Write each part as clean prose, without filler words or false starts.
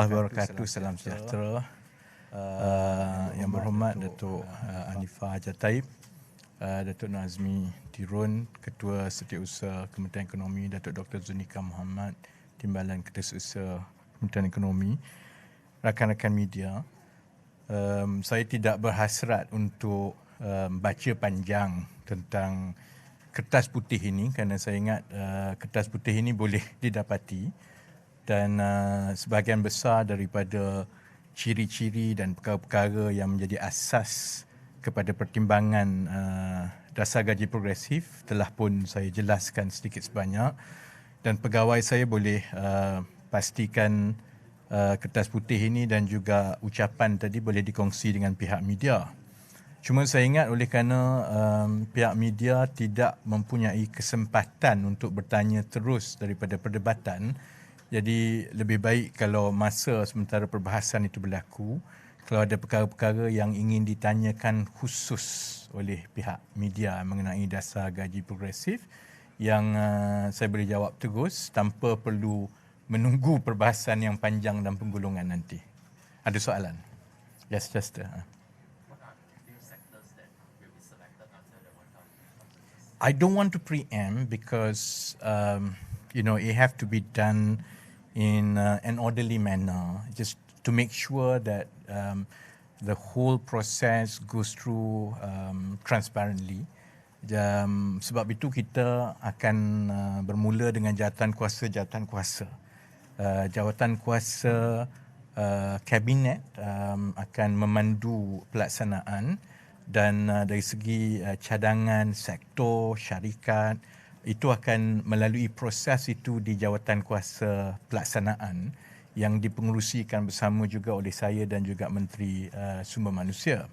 wabarakatuh. Salam sejahtera. Yang berhormat Datuk Anifah Hajataib, Datuk Nazmi Tirun, Ketua Setiausaha Kementerian Ekonomi, Datuk Dr. Zunika Muhammad, Timbalan Ketua Kementerian Ekonomi, rakan-rakan media. Saya tidak berhasrat untuk baca panjang tentang kertas putih ini kerana saya ingat kertas putih ini boleh didapati dan sebahagian besar daripada ciri-ciri dan perkara-perkara yang menjadi asas kepada pertimbangan dasar gaji progresif telah pun saya jelaskan sedikit sebanyak, dan pegawai saya boleh pastikan kertas putih ini dan juga ucapan tadi boleh dikongsi dengan pihak media. Cuma saya ingat oleh kerana pihak media tidak mempunyai kesempatan untuk bertanya terus daripada perdebatan, jadi lebih baik kalau masa sementara perbahasan itu berlaku, kalau ada perkara-perkara yang ingin ditanyakan khusus oleh pihak media mengenai dasar gaji progresif, yang saya boleh jawab terus tanpa perlu menunggu perbahasan yang panjang dan penggulungan nanti. Ada soalan? Yes, Chester. I don't want to preempt because it have to be done in an orderly manner, just to make sure that the whole process goes through transparently. Sebab itu kita akan bermula dengan jawatan kuasa. Jawatan kuasa kabinet akan memandu pelaksanaan, dan dari segi cadangan, sektor, syarikat, itu akan melalui proses itu di jawatan kuasa pelaksanaan yang dipengerusikan bersama juga oleh saya dan juga Menteri Sumber Manusia.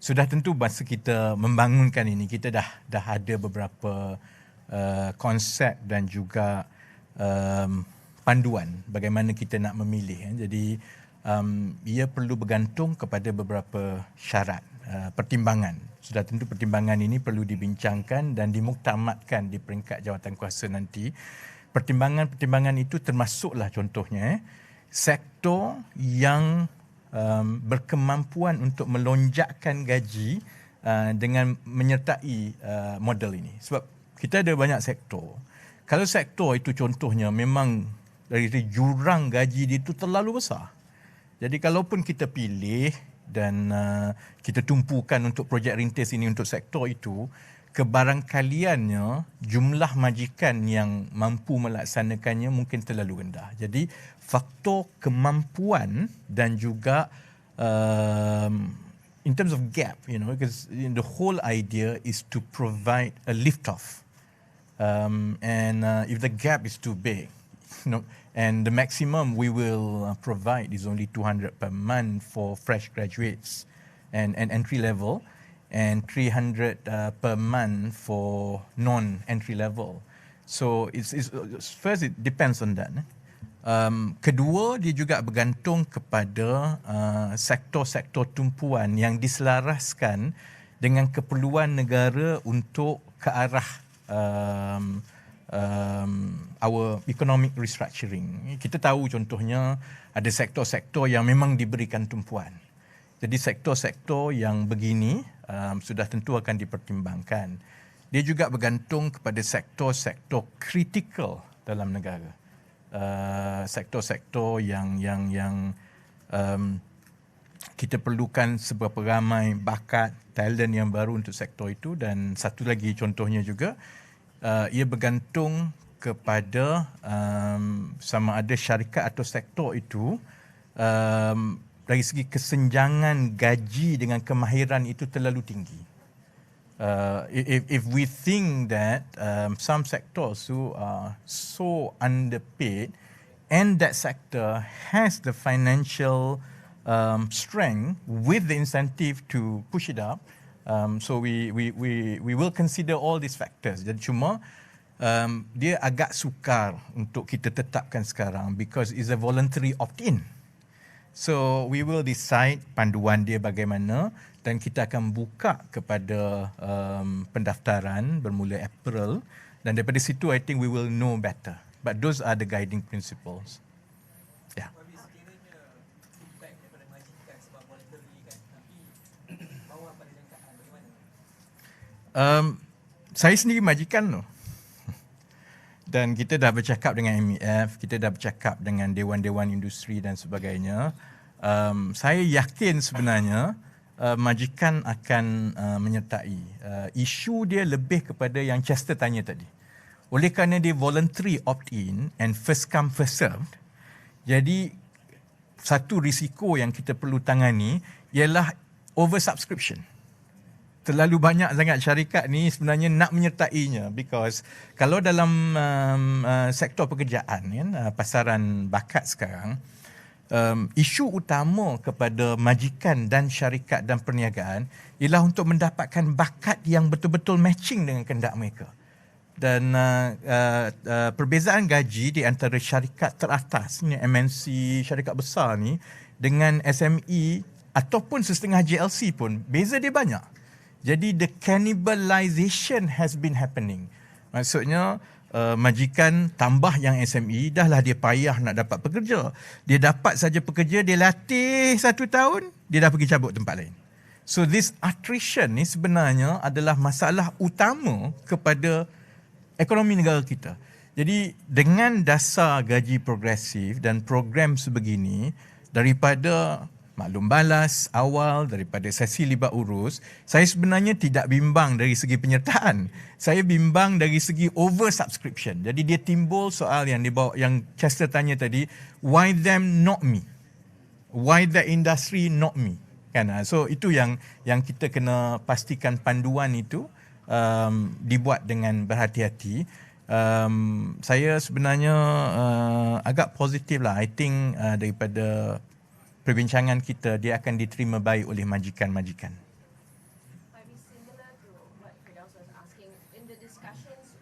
Sudah tentu masa kita membangunkan ini, kita dah ada beberapa konsep dan juga panduan bagaimana kita nak memilih. Jadi ia perlu bergantung kepada beberapa syarat, pertimbangan. Sudah tentu pertimbangan ini perlu dibincangkan dan dimuktamadkan di peringkat jawatan kuasa nanti. Pertimbangan-pertimbangan itu termasuklah contohnya sektor yang berkemampuan untuk melonjakkan gaji dengan menyertai model ini. Sebab kita ada banyak sektor. Kalau sektor itu contohnya memang dari jurang gaji dia itu terlalu besar. Jadi kalaupun kita pilih dan kita tumpukan untuk projek rintis ini untuk sektor itu, kebarangkaliannya jumlah majikan yang mampu melaksanakannya mungkin terlalu rendah. Jadi faktor kemampuan dan juga in terms of gap, because the whole idea is to provide a lift off, and if the gap is too big, and the maximum we will provide is only 200 per month for fresh graduates and entry level, and 300 per month for non-entry level. So it's first it depends on that. Kedua, dia juga bergantung kepada sektor-sektor tumpuan yang diselaraskan dengan keperluan negara untuk ke arah our economic restructuring. Kita tahu contohnya ada sektor-sektor yang memang diberikan tumpuan. Jadi sektor-sektor yang begini sudah tentu akan dipertimbangkan. Dia juga bergantung kepada sektor-sektor kritikal dalam negara. Sektor-sektor yang kita perlukan seberapa ramai bakat, talent yang baru untuk sektor itu, dan satu lagi contohnya juga ia bergantung kepada sama ada syarikat atau sektor itu dari segi kesenjangan gaji dengan kemahiran itu terlalu tinggi. If we think that some sectors who are so underpaid and that sector has the financial strength with the incentive to push it up, so we will consider all these factors. Jadi cuma dia agak sukar untuk kita tetapkan sekarang because it's a voluntary opt-in. So we will decide panduan dia bagaimana, dan kita akan buka kepada pendaftaran bermula April, dan daripada situ I think we will know better. But those are the guiding principles. Yeah. Saya sendiri majikan tu. Dan kita dah bercakap dengan MEF, kita dah bercakap dengan Dewan-Dewan Industri dan sebagainya. Saya yakin sebenarnya majikan akan menyertai. Isu dia lebih kepada yang Chester tanya tadi. Oleh kerana dia voluntary opt-in and first come first served, jadi satu risiko yang kita perlu tangani ialah oversubscription. Terlalu banyak sangat syarikat ni sebenarnya nak menyertainya, because kalau dalam sektor pekerjaan kan, pasaran bakat sekarang, isu utama kepada majikan dan syarikat dan perniagaan ialah untuk mendapatkan bakat yang betul-betul matching dengan kehendak mereka. Dan perbezaan gaji di antara syarikat teratas ni, MNC, syarikat besar ni, dengan SME ataupun setengah JLC pun beza dia banyak. Jadi the cannibalization has been happening. Maksudnya majikan tambah yang SME, dahlah dia payah nak dapat pekerja. Dia dapat saja pekerja, dia latih 1 tahun, dia dah pergi cabut tempat lain. So this attrition ni sebenarnya adalah masalah utama kepada ekonomi negara kita. Jadi dengan dasar gaji progresif dan program sebegini, daripada maklum balas awal, daripada sesi libat urus, saya sebenarnya tidak bimbang dari segi penyertaan. Saya bimbang dari segi oversubscription. Jadi dia timbul soal yang dibawa, yang Chester tanya tadi, why them not me? Why the industry not me? Kan? So itu yang kita kena pastikan panduan itu dibuat dengan berhati-hati. Saya sebenarnya agak positif lah. I think daripada perbincangan kita, dia akan diterima baik oleh majikan-majikan. Might be similar to what Firdaus was asking. In the discussions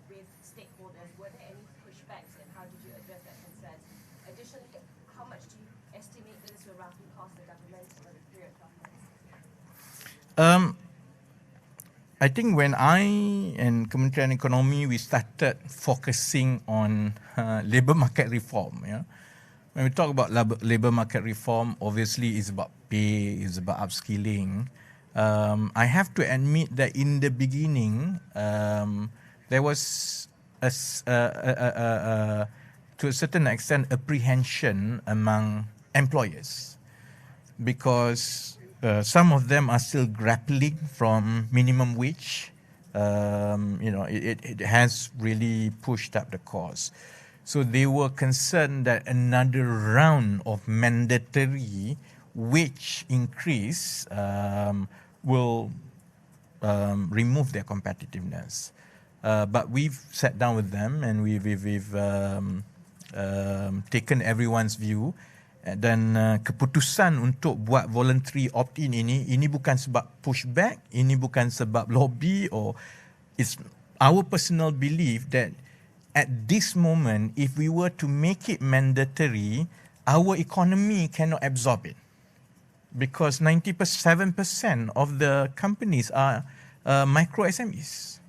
with stakeholders, were there any pushbacks and how did you address that concerns? Additionally, how much do you estimate that this will roughly cost the government over the period of 12 months? I think when I and Kementerian Ekonomi, we started focusing on labour market reform, when we talk about labour market reform, obviously it's about pay, it's about upskilling. I have to admit that in the beginning, there was, to a certain extent, apprehension among employers, because some of them are still grappling from minimum wage. It has really pushed up the cost. So they were concerned that another round of mandatory wage increase will remove their competitiveness. But we've sat down with them and we've taken everyone's view. Dan keputusan untuk buat voluntary opt-in ini bukan sebab pushback, ini bukan sebab lobby, or it's our personal belief that at this moment, if we were to make it mandatory, our economy cannot absorb it, because 97% of the companies are micro SMEs.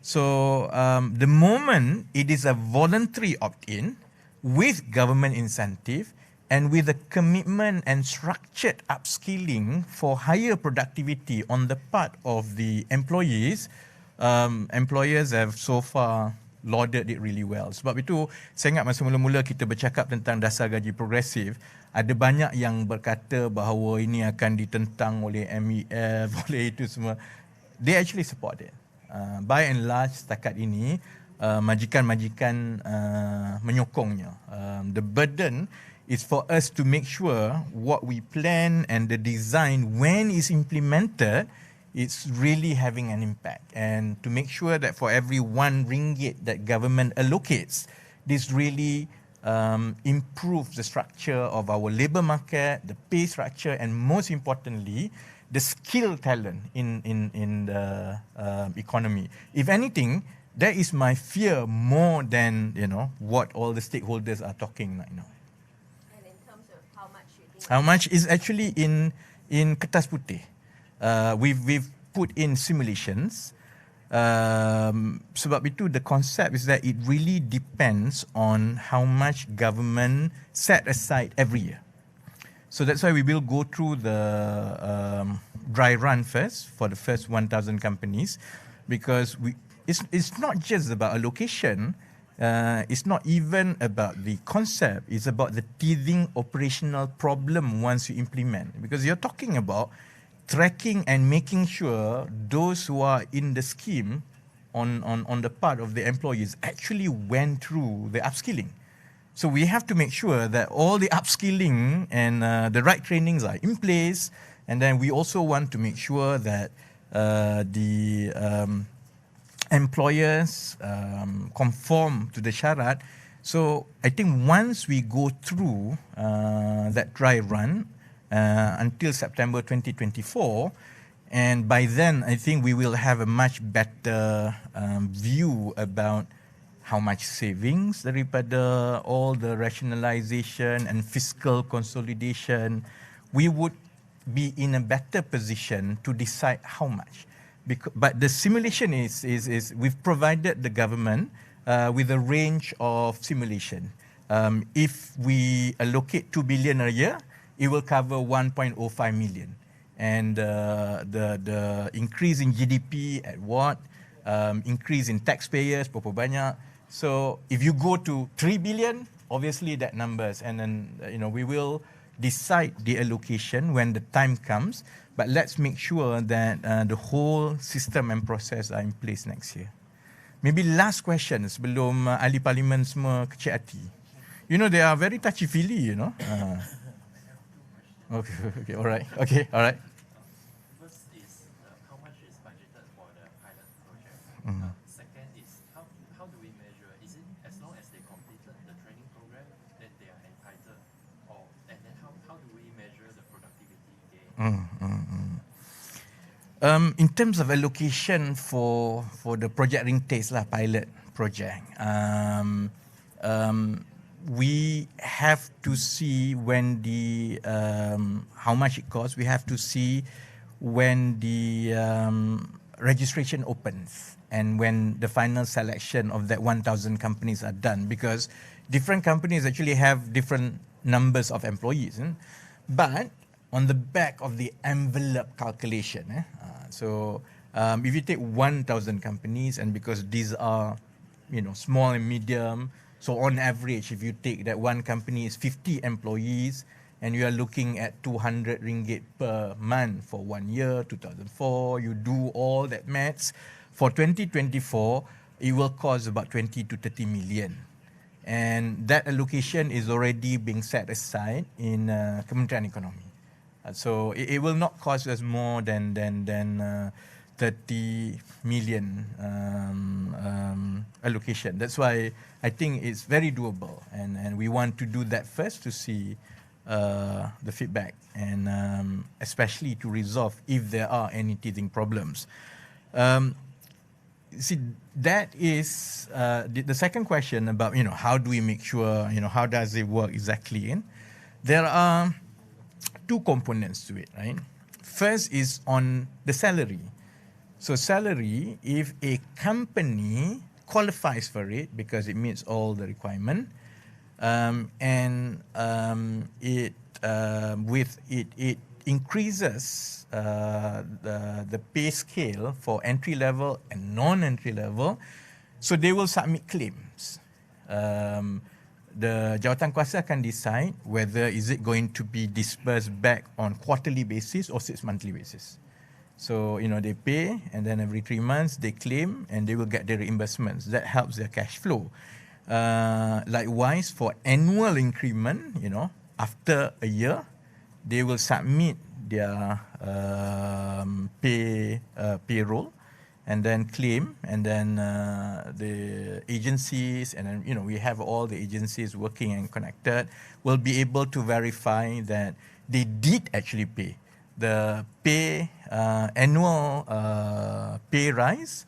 So the moment it is a voluntary opt-in with government incentive and with a commitment and structured upskilling for higher productivity on the part of the employees, employers have so far lauded it really well. Sebab itu saya ingat masa mula-mula kita bercakap tentang dasar gaji progresif, ada banyak yang berkata bahawa ini akan ditentang oleh MEF, oleh itu semua. They actually support it. By and large setakat ini majikan-majikan menyokongnya. The burden is for us to make sure what we plan and the design, when it's implemented, it's really having an impact, and to make sure that for every RM1 that government allocates, this really improves the structure of our labour market, the pay structure, and most importantly, the skill talent in the economy. If anything, that is my fear more than what all the stakeholders are talking right now. And in terms of how much you think? How much is actually in kertas putih. We've put in simulations. Sebab itu the concept is that it really depends on how much government set aside every year. So that's why we will go through the dry run first for the first 1,000 companies, because it's not just about allocation. It's not even about the concept. It's about the teething operational problem once you implement. Because you're talking about tracking and making sure those who are in the scheme on the part of the employees actually went through the upskilling. So we have to make sure that all the upskilling and the right trainings are in place. And then we also want to make sure that the employers conform to the syarat. So I think once we go through that dry run until September 2024, and by then I think we will have a much better view about how much savings daripada all the rationalization and fiscal consolidation. We would be in a better position to decide how much. But the simulation is we've provided the government with a range of simulation. If we allocate 2 billion a year, it will cover 1.05 million. And the increase in GDP at what? Increase in taxpayers, berapa banyak. So if you go to 3 billion, obviously that numbers, and then we will decide the allocation when the time comes. But let's make sure that the whole system and process are in place next year. Maybe last question sebelum ahli parlimen semua kecil hati. They are very touchy-feely, Okay, all right. First is how much is budgeted for the pilot project? Second is how do we measure? Is it as long as they completed the training program that they are entitled, and then how do we measure the productivity gain? In terms of allocation for the project ring taste pilot project, we have to see when the how much it costs. We have to see when the registration opens and when the final selection of that 1,000 companies are done, because different companies actually have different numbers of employees. But on the back of the envelope calculation, so if you take 1,000 companies, and because these are small and medium, so on average, if you take that one company is 50 employees and you are looking at 200 ringgit per month for 1 year, 2004, you do all that maths. For 2024, it will cost about 20 to 30 million. And that allocation is already being set aside in Kementerian Ekonomi. So it will not cost us more than 30 million allocation. That's why I think it's very doable, and we want to do that first to see the feedback, and especially to resolve if there are any teething problems. See, that is the second question about how do we make sure, how does it work exactly? There are two components to it, right? First is on the salary. So salary, if a company qualifies for it because it meets all the requirement, and it increases the pay scale for entry level and non-entry level, so they will submit claims. The Jawatankuasa can decide whether is it going to be disbursed back on quarterly basis or 6 monthly basis. So, they pay, and then every 3 months they claim, and they will get their reimbursements. That helps their cash flow. Likewise, for annual increment, after a year, they will submit their payroll, and then claim, and then the agencies, and then, we have all the agencies working and connected, will be able to verify that they did actually pay. The annual pay rise,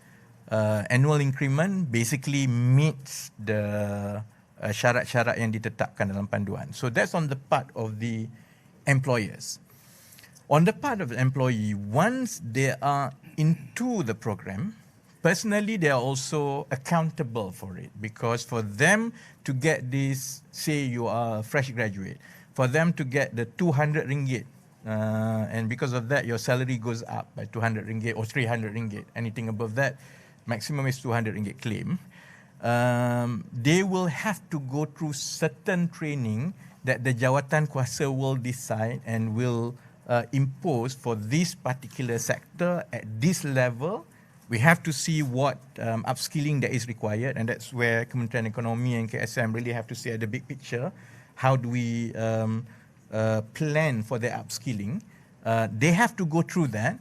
annual increment basically meets the syarat-syarat yang ditetapkan dalam panduan. So that's on the part of the employers. On the part of the employee, once they are into the program, personally they are also accountable for it, because for them to get this, say you are a fresh graduate, for for them to get the 200 ringgit, and because of that, your salary goes up by 200 ringgit or 300 ringgit. Anything above that, maximum is 200 ringgit claim. They will have to go through certain training that the Jawatan Kuasa will decide and will impose for this particular sector at this level. We have to see what upskilling that is required, and that's where Kementerian Ekonomi and KSM really have to see at the big picture. How do we plan for their upskilling? They have to go through that.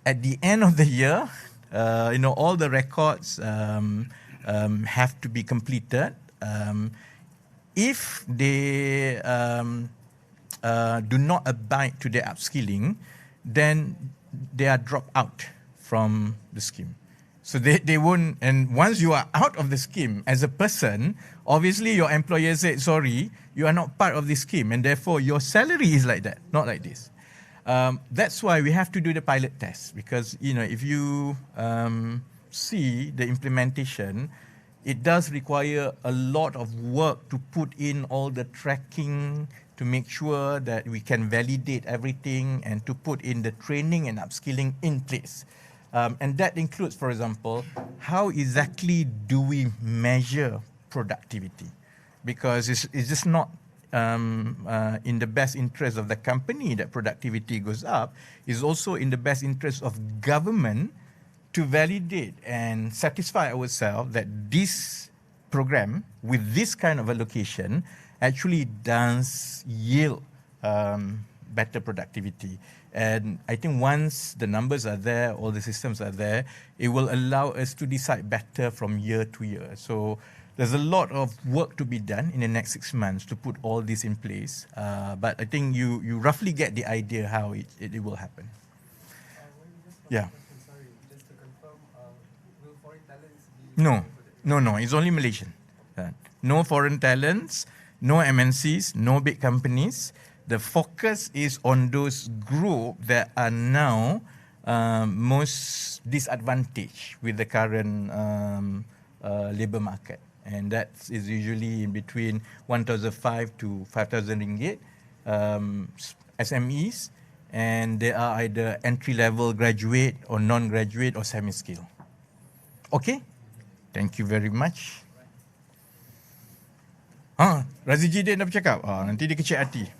At the end of the year, all the records have to be completed. If they do not abide to their upskilling, then they are dropped out from the scheme. So they won't, and once you are out of the scheme as a person, obviously your employer said, sorry, you are not part of this scheme, and therefore your salary is like that, not like this. That's why we have to do the pilot test, because if you see the implementation, it does require a lot of work to put in all the tracking to make sure that we can validate everything and to put in the training and upskilling in place. And that includes, for example, how exactly do we measure productivity? Because it's just not in the best interest of the company that productivity goes up. It's also in the best interest of government to validate and satisfy ourselves that this program with this kind of allocation actually does yield better productivity. And I think once the numbers are there, all the systems are there, it will allow us to decide better from year to year. So there's a lot of work to be done in the next 6 months to put all this in place. But I think you roughly get the idea how it will happen. Yeah. Sorry, just to confirm, will foreign talents be... No, it's only Malaysian. No foreign talents, no MNCs, no big companies. The focus is on those groups that are now most disadvantaged with the current labour market. And that is usually in between 1,500 to 5,000 ringgit, SMEs, and they are either entry-level graduate or non-graduate or semi-skill. Okay? Thank you very much. Razizi dia dah bercakap. Nanti dia kecil hati.